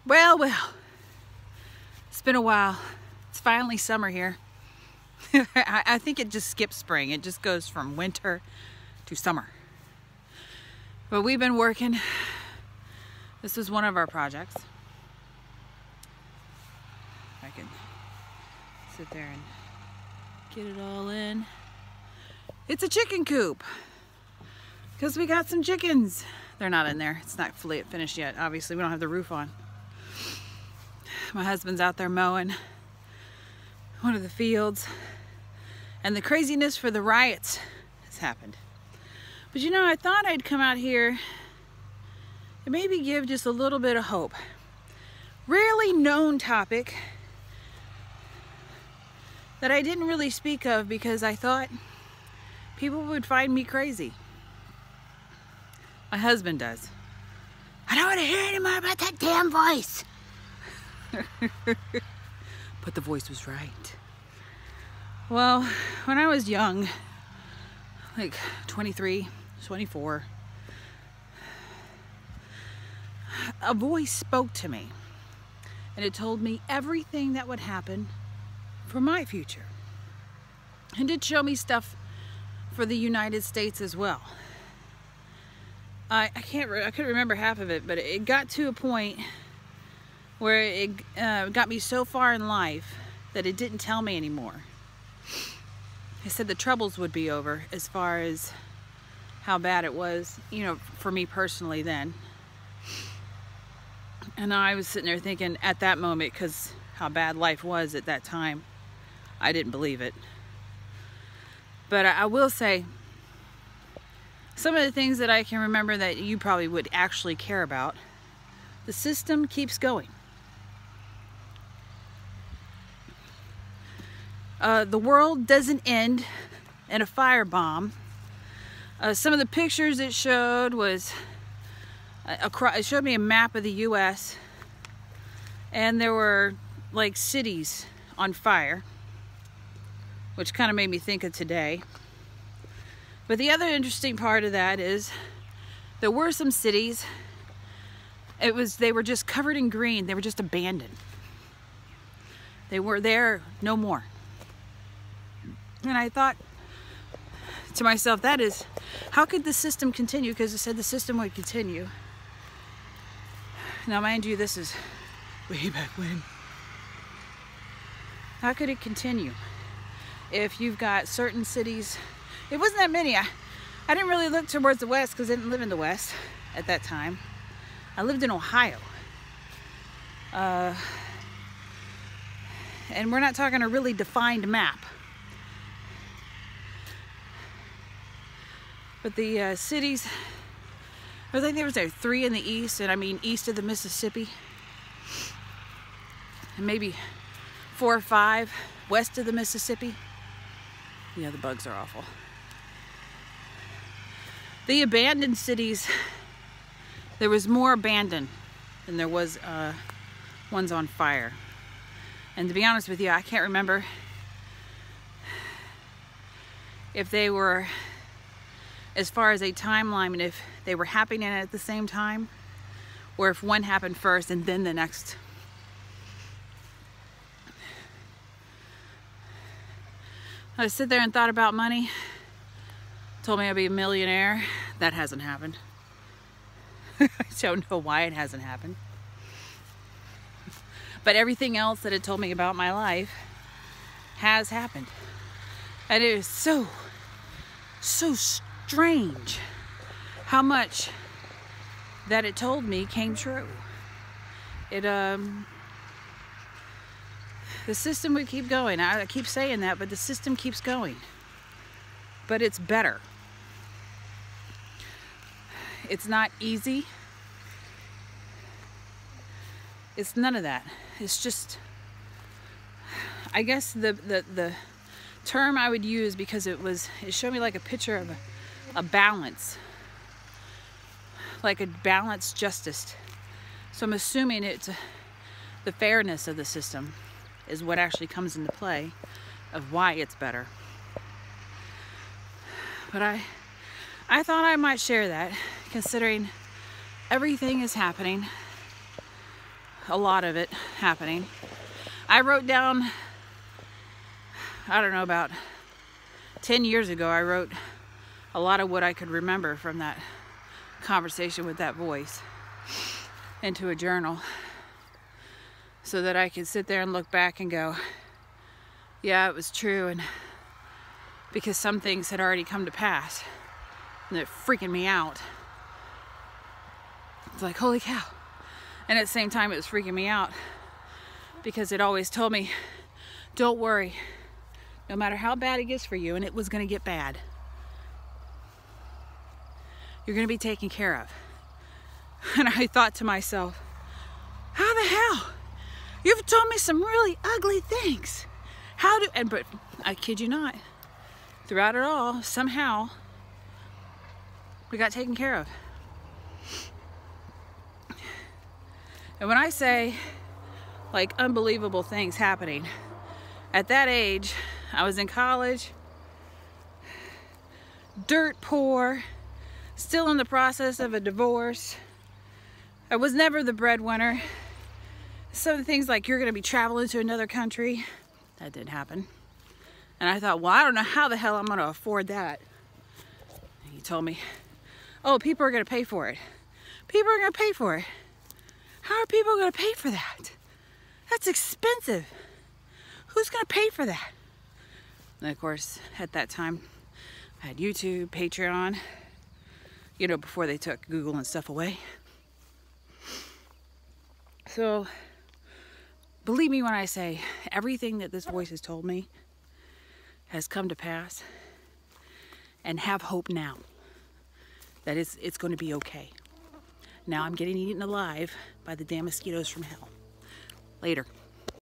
Well, it's been a while. It's finally summer here. I think it just skips spring. It just goes from winter to summer. But we've been working. This is one of our projects. I can sit there and get it all in. It's a chicken coop because we got some chickens. They're not in there. It's not fully finished yet. Obviously, we don't have the roof on. My husband's out there mowing one of the fields, and the craziness for the riots has happened. But you know, I thought I'd come out here and maybe give just a little bit of hope. Rarely known topic that I didn't really speak of because I thought people would find me crazy. My husband does. I don't want to hear any more about that damn voice. But the voice was right. Well, when I was young, like 23, 24, a voice spoke to me, and it told me everything that would happen for my future, and it showed me stuff for the United States as well. I couldn't remember half of it, but it got to a point where it got me so far in life that it didn't tell me anymore. It said the troubles would be over as far as how bad it was, you know, for me personally then. And I was sitting there thinking at that moment, because how bad life was at that time, I didn't believe it. But I will say, some of the things that I can remember that you probably would actually care about, the system keeps going. The world doesn't end in a firebomb. Some of the pictures it showed was, it showed me a map of the US, and there were like cities on fire, which kind of made me think of today. But the other interesting part of that is there were some cities, they were just covered in green. They were just abandoned. They were there no more. And I thought to myself, that is, how could the system continue? Because it said the system would continue. Now, mind you, this is way back when. How could it continue if you've got certain cities? It wasn't that many. I didn't really look towards the west because I didn't live in the west at that time. I lived in Ohio. And we're not talking a really defined map. But the cities, I think there was 3 in the east, and I mean east of the Mississippi. And maybe 4 or 5 west of the Mississippi. Yeah, the bugs are awful. The abandoned cities, there was more abandoned than there was ones on fire. And to be honest with you, I can't remember if they were, as far as a timeline, if they were happening at the same time, or if one happened first and then the next. I sit there and thought about money. Told me I'd be a millionaire. That hasn't happened. I don't know why it hasn't happened. But everything else that it told me about my life has happened. And it is so strange how much that it told me came true. The system would keep going. I keep saying that, but the system keeps going. But it's better. It's not easy. It's none of that. It's just, I guess the term I would use, because it showed me like a picture of a balance, like a balanced justice. So I'm assuming it's the fairness of the system is what actually comes into play of why it's better. But I thought I might share that, considering everything is happening. a lot of it happening. I wrote down, I don't know, about 10 years ago, I wrote a lot of what I could remember from that conversation with that voice into a journal, so that I could sit there and look back and go, yeah, it was true. And because some things had already come to pass and they're freaking me out. It's like, holy cow. And at the same time, it was freaking me out because it always told me, don't worry, no matter how bad it gets for you, and it was going to get bad, you're going to be taken care of. And I thought to myself, how the hell? You've told me some really ugly things. But I kid you not, throughout it all, somehow, we got taken care of. And when I say, like, unbelievable things happening, at that age, I was in college, dirt poor, still in the process of a divorce. I was never the breadwinner. Some of the things like, you're going to be traveling to another country, that didn't happen. And I thought, well, I don't know how the hell I'm going to afford that. And he told me, oh, people are going to pay for it. People are going to pay for it. How are people going to pay for that? That's expensive. Who's going to pay for that? And of course, at that time, I had YouTube, Patreon, you know, before they took Google and stuff away. So, believe me when I say, everything that this voice has told me has come to pass. And have hope now that it's going to be okay. Now I'm getting eaten alive by the damn mosquitoes from hell. Later.